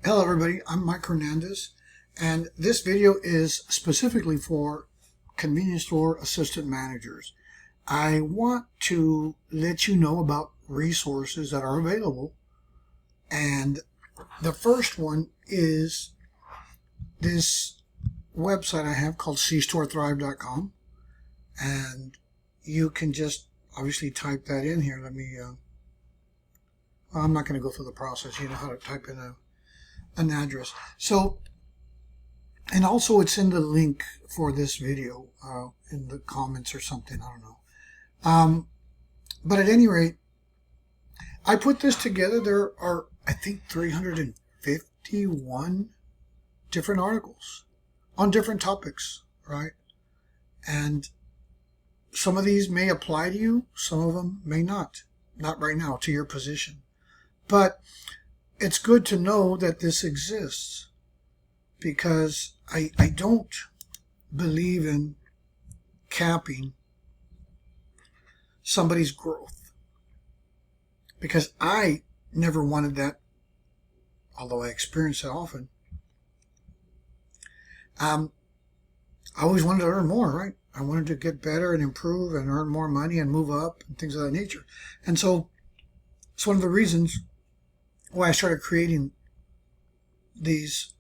Hello everybody, I'm Mike Hernandez, and this video is specifically for convenience store assistant managers. I want to let you know about resources that are available, and the first one is this website I have called cStoreThrive.com, and you can just obviously type that in here. Well, I'm not going to go through the process. You know how to type in an address. So, and also it's in the link for this video in the comments or something. I don't know. But at any rate, I put this together. There are, I think, 351 different articles on different topics, right? And some of these may apply to you. Some of them may not. Not right now, to your position. But it's good to know that this exists, because I don't believe in capping somebody's growth, because I never wanted that, although I experience it often. I always wanted to earn more, right? I wanted to get better and improve and earn more money and move up and things of that nature. And so it's one of the reasons why I started creating these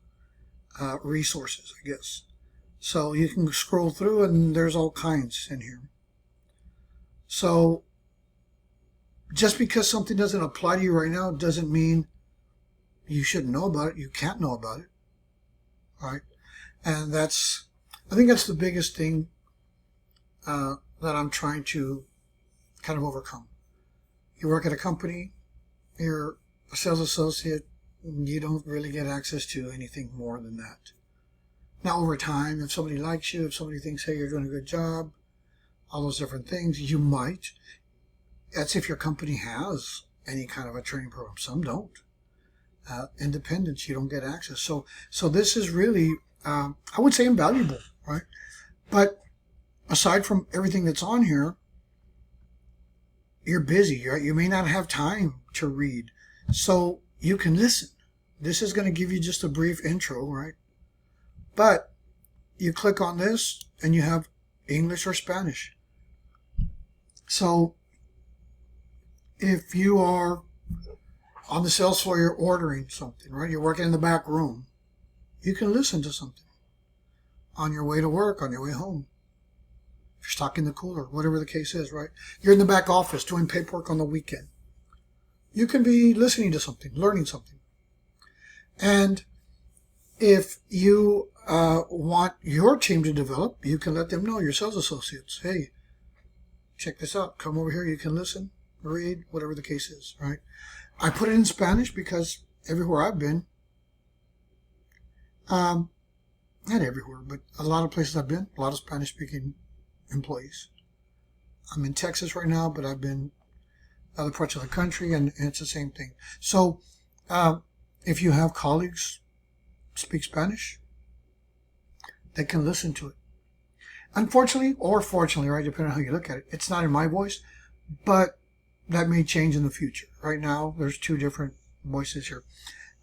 resources, I guess. So you can scroll through and there's all kinds in here. So just because something doesn't apply to you right now doesn't mean you shouldn't know about it. You can't know about it, right? And I think that's the biggest thing that I'm trying to kind of overcome. You work at a company, you're a sales associate, you don't really get access to anything more than that. Now, over time, if somebody likes you, if somebody thinks, hey, you're doing a good job, all those different things, you might. That's if your company has any kind of a training program. Some don't. Independents, you don't get access. So this is really, I would say, invaluable, right? But aside from everything that's on here, you're busy, right? You may not have time to read. So you can listen. This is going to give you just a brief intro, right? But you click on this and you have English or Spanish. So if you are on the sales floor, you're ordering something, right? You're working in the back room. You can listen to something on your way to work, on your way home. If you're stocking the cooler, whatever the case is, right? You're in the back office doing paperwork on the weekend. You can be listening to something, learning something. And if you want your team to develop, you can let them know, your sales associates, hey, check this out. Come over here. You can listen, read, whatever the case is, right? I put it in Spanish because everywhere I've been, not everywhere, but a lot of places I've been, a lot of Spanish-speaking employees. I'm in Texas right now, but I've been other parts of the country, and it's the same thing. So if you have colleagues speak Spanish, they can listen to it. Unfortunately, or fortunately, right, depending on how you look at it, it's not in my voice, but that may change in the future. Right now, there's two different voices here.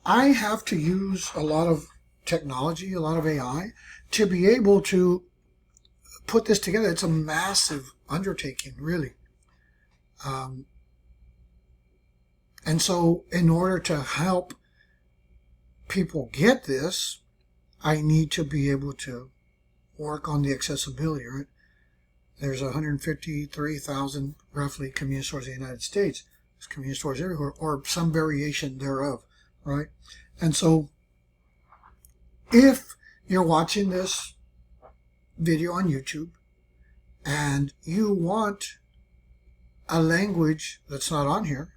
I have to use a lot of technology, a lot of AI, to be able to put this together. It's a massive undertaking, really. And so in order to help people get this, I need to be able to work on the accessibility, right? There's 153,000 roughly convenience stores in the United States. There's convenience stores everywhere, or some variation thereof, right? And so if you're watching this video on YouTube and you want a language that's not on here,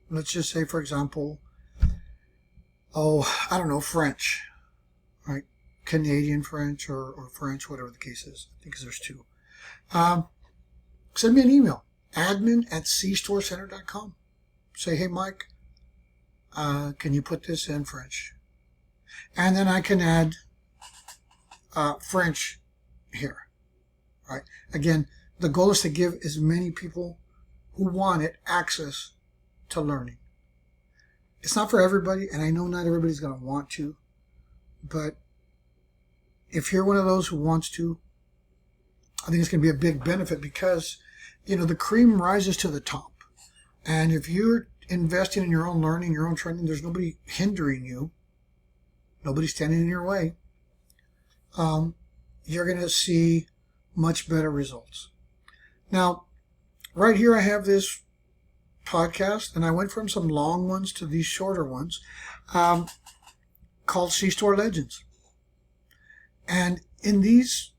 let's just say, for example, I don't know, French, right? Canadian French or French, whatever the case is. I think there's two. Send me an email, admin@cstorecenter.com. Say, hey, Mike, can you put this in French? And then I can add French here, right? Again, the goal is to give as many people who want it access to learning. It's not for everybody, and I know not everybody's going to want to, but if you're one of those who wants to, I think it's going to be a big benefit because, the cream rises to the top. And if you're investing in your own learning, your own training, there's nobody hindering you. Nobody's standing in your way. You're going to see much better results. Now, right here I have this podcast, and I went from some long ones to these shorter ones called C-Store Legends. And in these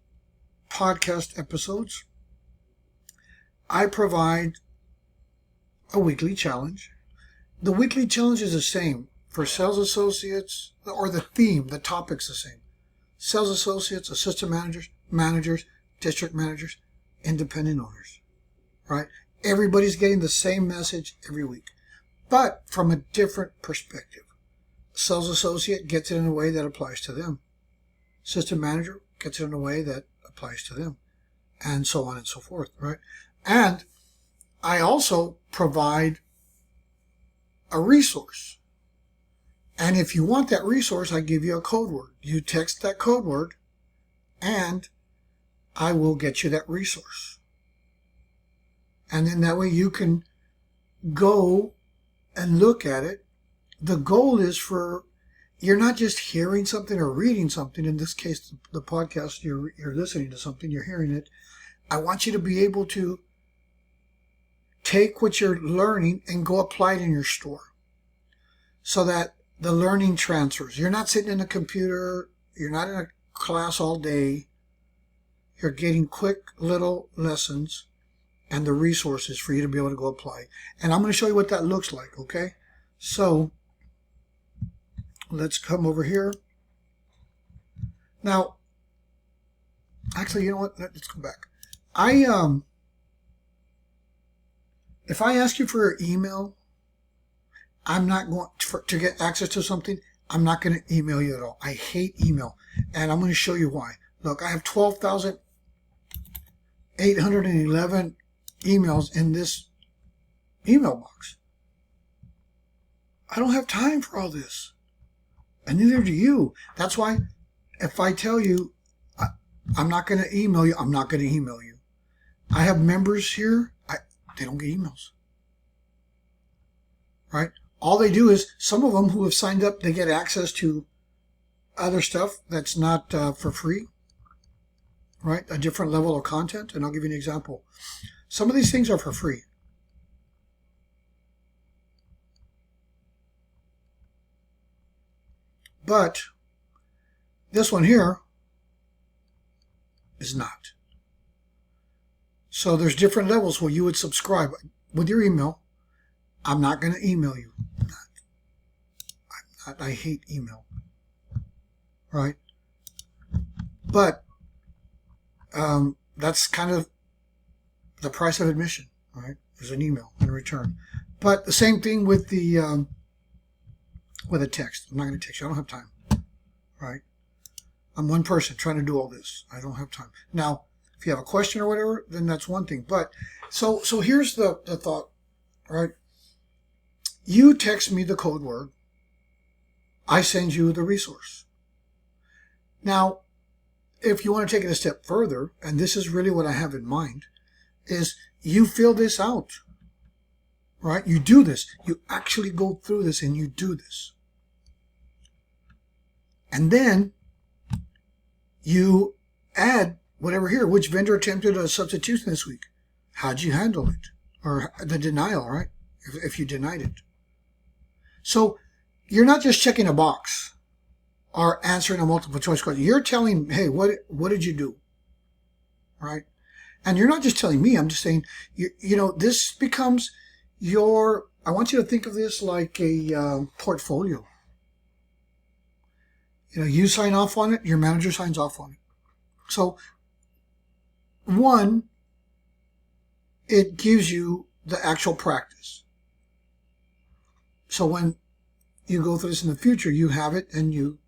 podcast episodes, I provide a weekly challenge. The weekly challenge is the same for sales associates, or the theme, the topic's the same. Sales associates, assistant managers, district managers, independent owners, right? Everybody's getting the same message every week, but from a different perspective. Sales associate gets it in a way that applies to them. Assistant manager gets it in a way that applies to them, and so on and so forth, right? And I also provide a resource. And if you want that resource, I give you a code word. You text that code word, and I will get you that resource. And then that way you can go and look at it. The goal is you're not just hearing something or reading something. In this case, the podcast, you're listening to something, you're hearing it. I want you to be able to take what you're learning and go apply it in your store so that the learning transfers. You're not sitting in a computer. You're not in a class all day. You're getting quick little lessons and the resources for you to be able to go apply. And I'm going to show you what that looks like, okay? So let's come over here. Now, actually, you know what? Let's go back. If I ask you for your email, I'm not going to get access to something. I'm not going to email you at all. I hate email, and I'm going to show you why. Look, I have 12,811 emails in this email box. I don't have time for all this, and neither do you. That's why if I tell you I'm not going to email you, I'm not going to email you. I have members here. They don't get emails, right? All they do is, some of them who have signed up, they get access to other stuff that's not for free, right? A different level of content. And I'll give you an example. Some of these things are for free. But this one here is not. So there's different levels where you would subscribe with your email. I'm not going to email you. I hate email, right? But that's kind of the price of admission, right? There's an email in return. But the same thing with the with a text. I'm not going to text you. I don't have time, right? I'm one person trying to do all this. I don't have time. Now, if you have a question or whatever, then that's one thing. But so here's the thought, right? You text me the code word. I send you the resource. Now, if you want to take it a step further, and this is really what I have in mind, is you fill this out, right? You do this. You actually go through this and you do this. And then you add whatever here. Which vendor attempted a substitution this week? How'd you handle it? Or the denial, right? If you denied it. So you're not just checking a box or answering a multiple choice question. You're telling, hey, what did you do? Right? And you're not just telling me. I'm just saying, this becomes I want you to think of this like a portfolio. You sign off on it. Your manager signs off on it. So, one, it gives you the actual practice. So when you go through this in the future, you have it and you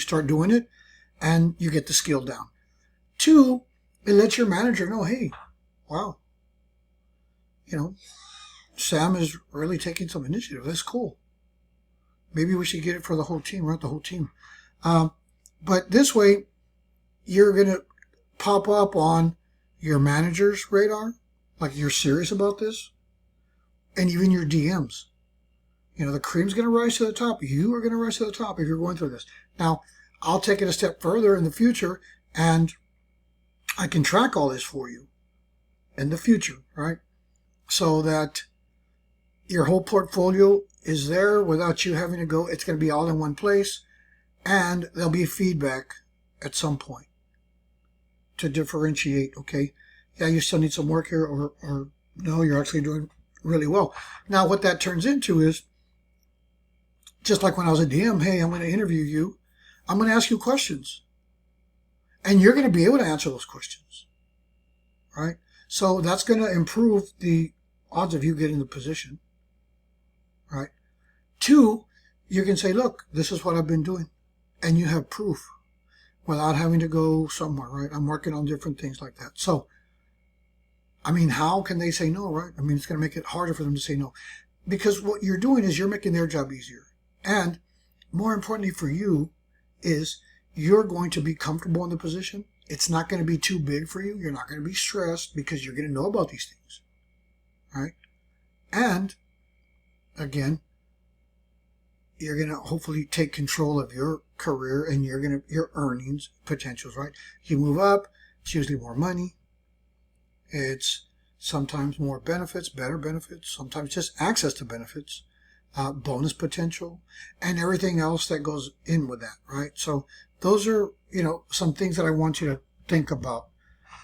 start doing it and you get the skill down. Two, it lets your manager know, hey, wow, Sam is really taking some initiative. That's cool. Maybe we should get it for the whole team, right? The whole team. But this way, you're going to pop up on your manager's radar, like you're serious about this, and even your DMs. The cream's going to rise to the top. You are going to rise to the top if you're going through this. Now, I'll take it a step further in the future, and I can track all this for you in the future, right? So that your whole portfolio is there without you having to go. It's going to be all in one place, and there'll be feedback at some point to differentiate, okay, yeah, you still need some work here, or no, you're actually doing really well. Now, what that turns into is, just like when I was a DM, hey, I'm going to interview you. I'm going to ask you questions. And you're going to be able to answer those questions, right? So that's going to improve the odds of you getting the position, right? 2, you can say, look, this is what I've been doing. And you have proof without having to go somewhere, right? I'm working on different things like that. So, how can they say no, right? It's going to make it harder for them to say no. Because what you're doing is you're making their job easier. And more importantly for you is you're going to be comfortable in the position. It's not going to be too big for you. You're not going to be stressed because you're going to know about these things, right? And again, you're going to hopefully take control of your career and your earnings potentials, right? You move up, it's usually more money. It's sometimes more benefits, better benefits, sometimes just access to benefits, bonus potential, and everything else that goes in with that, right? So those are, some things that I want you to think about.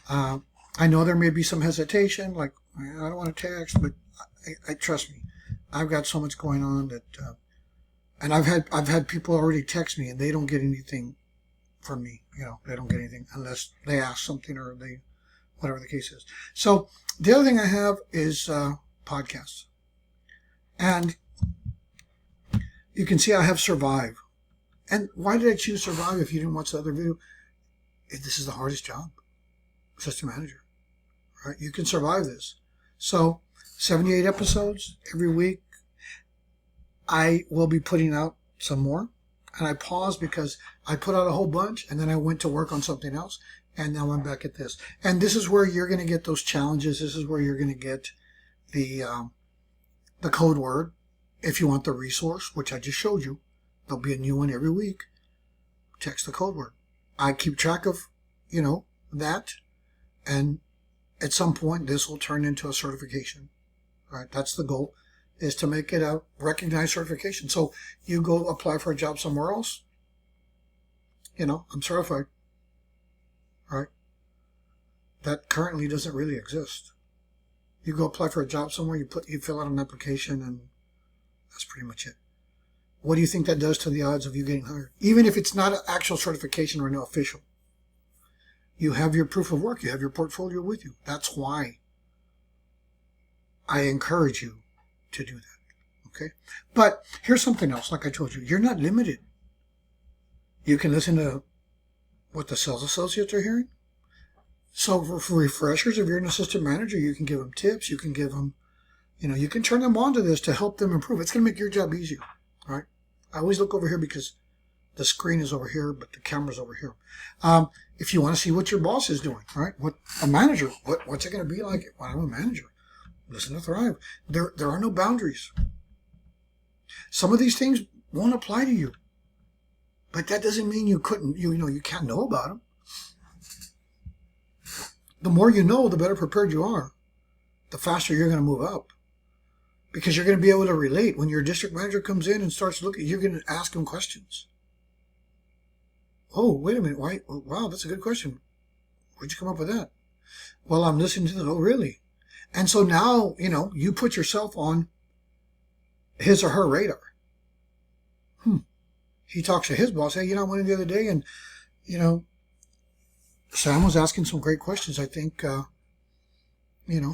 I know there may be some hesitation, like, I don't want to text, but I trust me, I've got so much going on that, and I've had people already text me and they don't get anything from me. They don't get anything unless they ask something or whatever the case is. So the other thing I have is podcasts. And you can see I have Survive. And why did I choose Survive if you didn't watch the other video? This is the hardest job, assistant manager, right? You can survive this. So 78 episodes every week. I will be putting out some more. And I paused because I put out a whole bunch and then I went to work on something else. And now I'm back at this. And this is where you're going to get those challenges. This is where you're going to get the code word. If you want the resource, which I just showed you, there'll be a new one every week. Text the code word. I keep track of, that. And at some point, this will turn into a certification. Right? That's the goal, is to make it a recognized certification. So you go apply for a job somewhere else. I'm certified. Right? That currently doesn't really exist. You go apply for a job somewhere, you fill out an application, and that's pretty much it. What do you think that does to the odds of you getting hired? Even if it's not an actual certification or no official. You have your proof of work. You have your portfolio with you. That's why I encourage you to do that. Okay? But here's something else. Like I told you, you're not limited. You can listen to what the sales associates are hearing. So for refreshers, if you're an assistant manager, you can give them tips. You can give them, you can turn them on to this to help them improve. It's going to make your job easier, right? I always look over here because the screen is over here, but the camera's over here. If you want to see what your boss is doing, right? What a manager, what's it going to be like when I'm a manager? Listen to Thrive. There are no boundaries. Some of these things won't apply to you, but that doesn't mean you couldn't, you can't know about them. The more you know, the better prepared you are. The faster you're going to move up. Because you're going to be able to relate. When your district manager comes in and starts looking, you're going to ask him questions. Oh, wait a minute. Why? Wow, that's a good question. Where'd you come up with that? Well, I'm listening to them. Oh, really? And so now, you put yourself on his or her radar. He talks to his boss. Hey, I went in the other day and, Sam was asking some great questions. I think,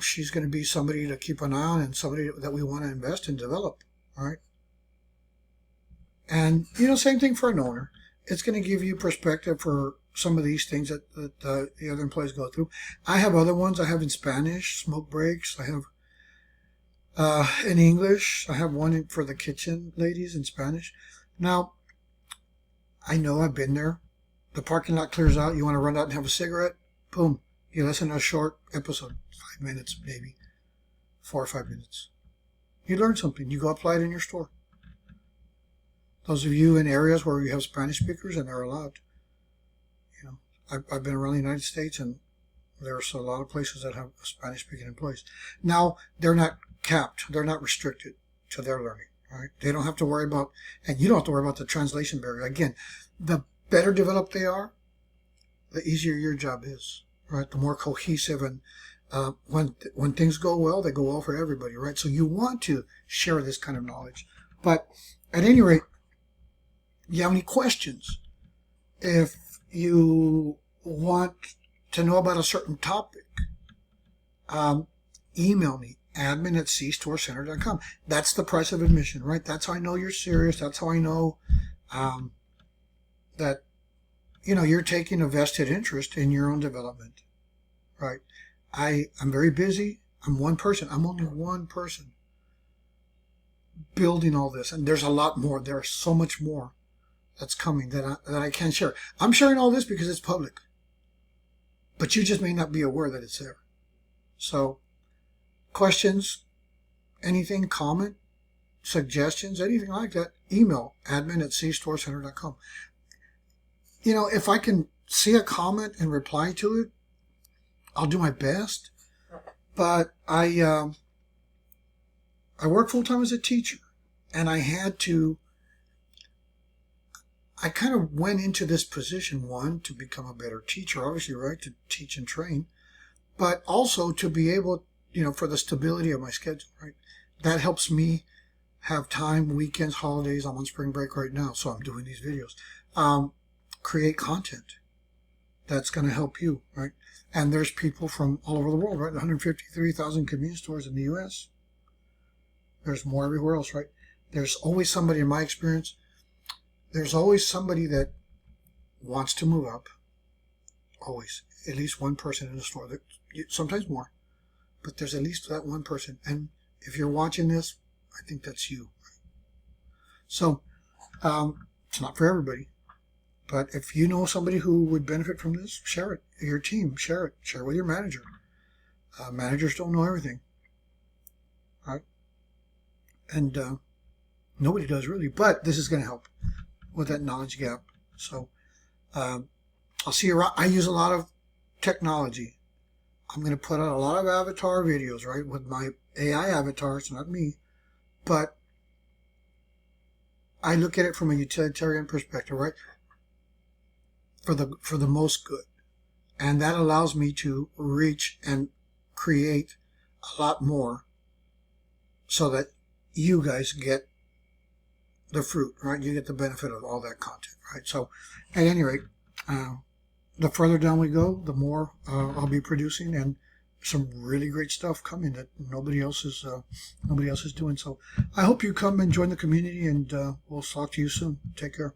she's going to be somebody to keep an eye on and somebody that we want to invest and develop. All right. And, same thing for an owner. It's going to give you perspective for some of these things that the other employees go through. I have other ones. I have in Spanish, smoke breaks. I In English, I have one for the kitchen ladies in Spanish. Now, I know I've been there. The parking lot clears out. You want to run out and have a cigarette? Boom. You listen to a short episode, 5 minutes maybe, 4 or 5 minutes. You learn something. You go apply it in your store. Those of you in areas where you have Spanish speakers, and they're allowed. You know, I've been around the United States, and there's a lot of places that have Spanish-speaking employees. Now, they're not capped. They're not restricted to their learning. Right? They don't have to worry about, and you don't have to worry about the translation barrier. Again, the better developed they are, the easier your job is. Right? The more cohesive, and when things go well, they go well for everybody. Right? So you want to share this kind of knowledge. But at any rate, you have any questions? If you want to know about a certain topic, email me, admin@cstorecenter.com. That's the price of admission, right? That's how I know you're serious. That's how I know that you're taking a vested interest in your own development, right? I'm very busy. I'm one person. I'm only one person building all this, and there's a lot more. There's so much more that's coming that I can't share. I'm sharing all this because it's public, but you just may not be aware that it's there. So, questions, anything, comment, suggestions, anything like that, email admin@cstorecenter.com. If I can see a comment and reply to it, I'll do my best. But I work full-time as a teacher, and I kind of went into this position, one, to become a better teacher, obviously, right, to teach and train, but also to be able, for the stability of my schedule, right? That helps me have time, weekends, holidays. I'm on spring break right now, so I'm doing these videos. Create content that's going to help you, right? And there's people from all over the world, right? 153,000 convenience stores in the U.S. There's more everywhere else, right? There's always somebody, in my experience, there's always somebody that wants to move up. Always. At least one person in the store. Sometimes more. But there's at least that one person. And if you're watching this, I think that's you. So, it's not for everybody. But if you know somebody who would benefit from this, share it. Your team, share it. Share it with your manager. Managers don't know everything. Right? And nobody does really. But this is going to help with that knowledge gap. So I'll see you around. I use a lot of technology. I'm going to put out a lot of avatar videos, right, with my AI avatars, not me. But I look at it from a utilitarian perspective, right? For the most good. And that allows me to reach and create a lot more so that you guys get the fruit, right? You get the benefit of all that content, right? So at any rate, the further down we go, the more I'll be producing, and some really great stuff coming that nobody else is doing. So I hope you come and join the community, and we'll talk to you soon. Take care.